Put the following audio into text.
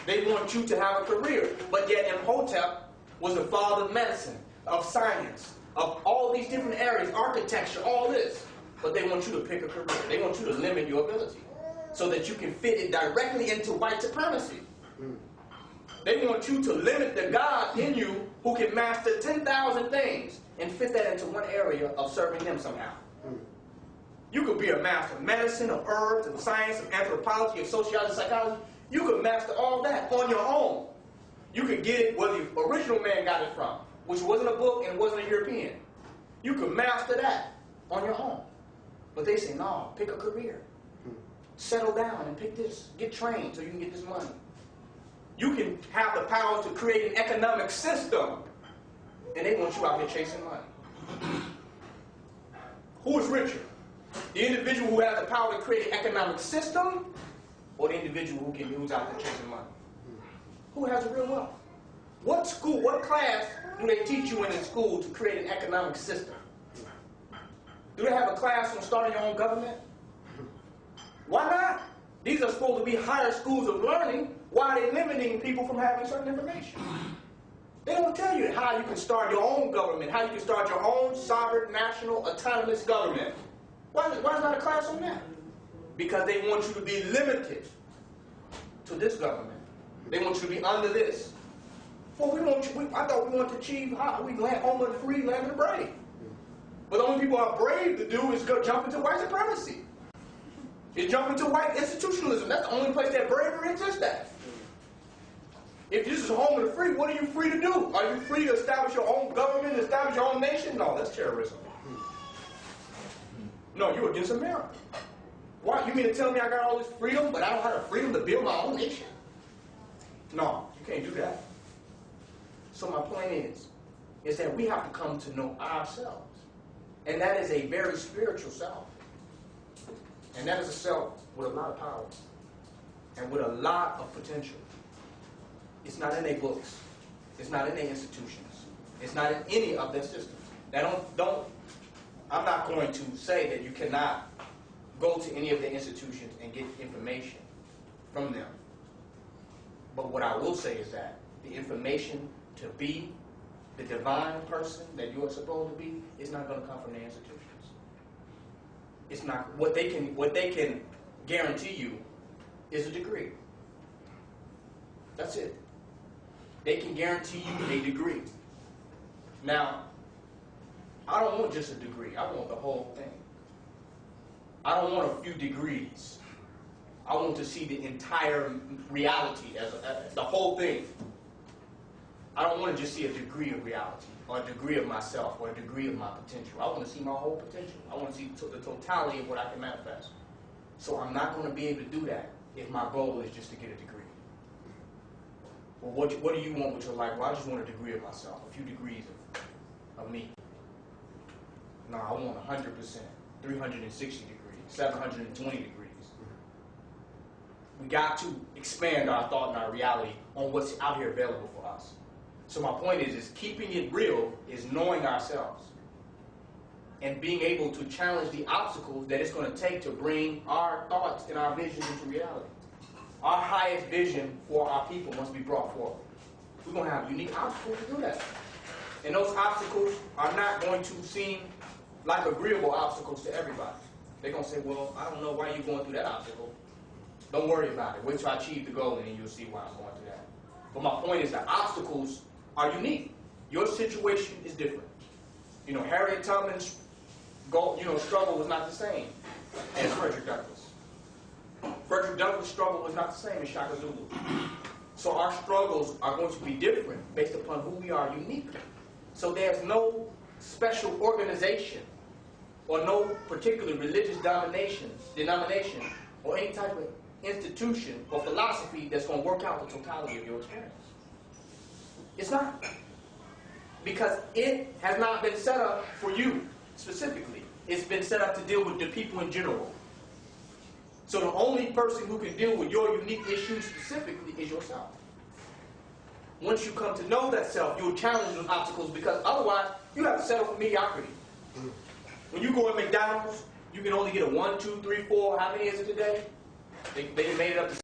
They want you to have a career. But yet Imhotep was the father of medicine, of science, of all these different areas, architecture, all this. But they want you to pick a career. They want you to limit your ability so that you can fit it directly into white supremacy. They want you to limit the God in you who can master 10,000 things and fit that into one area of serving them somehow. You could be a master of medicine, of herbs, of science, of anthropology, of sociology, psychology. You could master all that on your own. You could get it where the original man got it from, which wasn't a book and wasn't a European. You could master that on your own. But they say, no, pick a career. Settle down and pick this. Get trained so you can get this money. You can have the power to create an economic system, and they want you out here chasing money. Who is richer? The individual who has the power to create an economic system, or the individual who's out there chasing money? Who has the real wealth? What school, what class do they teach you in school to create an economic system? Do they have a class on starting your own government? Why not? These are supposed to be higher schools of learning. Why are they limiting people from having certain information? They don't tell you how you can start your own government, how you can start your own sovereign, national, autonomous government. Why is not a class on that? Because they want you to be limited to this government. They want you to be under this. Well, I thought we wanted to achieve we land home of the free, land of the brave. But the only people who are brave to do is go jump into white supremacy. It's jump into white institutionalism. That's the only place that bravery exists at. If this is home of the free, what are you free to do? Are you free to establish your own government, establish your own nation? No, that's terrorism. No, you're against America. Why? You mean to tell me I got all this freedom, but I don't have the freedom to build my own nation? No, you can't do that. So my point is that we have to come to know ourselves. And that is a very spiritual self. And that is a self with a lot of power and with a lot of potential. It's not in their books. It's not in their institutions. It's not in any of their systems. Now I'm not going to say that you cannot go to any of their institutions and get information from them. But what I will say is that the information to be the divine person that you are supposed to be is not going to come from their institutions. It's not what they can guarantee you is a degree. That's it. They can guarantee you a degree. Now, I don't want just a degree. I want the whole thing. I don't want a few degrees. I want to see the entire reality as the whole thing. I don't want to just see a degree of reality or a degree of myself or a degree of my potential. I want to see my whole potential. I want to see the totality of what I can manifest. So I'm not going to be able to do that if my goal is just to get a degree. Well, what do you want with your life? Well, I just want a degree of myself, a few degrees of me. No, I want 100%, 360 degrees, 720 degrees. We got to expand our thought and our reality on what's out here available for us. So my point is keeping it real is knowing ourselves and being able to challenge the obstacles that it's going to take to bring our thoughts and our visions into reality. Our highest vision for our people must be brought forward. We're going to have unique obstacles to do that. And those obstacles are not going to seem like agreeable obstacles to everybody. They're going to say, well, I don't know why you're going through that obstacle. Don't worry about it. Wait till I achieve the goal and then you'll see why I'm going through that. But my point is that obstacles are unique. Your situation is different. You know, Harriet Tubman's struggle was not the same as Frederick Douglass. Frederick Douglass' struggle was not the same as Shaka Zulu. So our struggles are going to be different based upon who we are uniquely. So there's no special organization or no particular religious denomination or any type of institution or philosophy that's going to work out the totality of your experience. It's not. Because it has not been set up for you specifically. It's been set up to deal with the people in general. So the only person who can deal with your unique issues specifically is yourself. Once you come to know that self, you'll challenge those obstacles because otherwise you have to settle for mediocrity. When you go to McDonald's, you can only get a 1, 2, 3, 4, how many is it today? They made it up to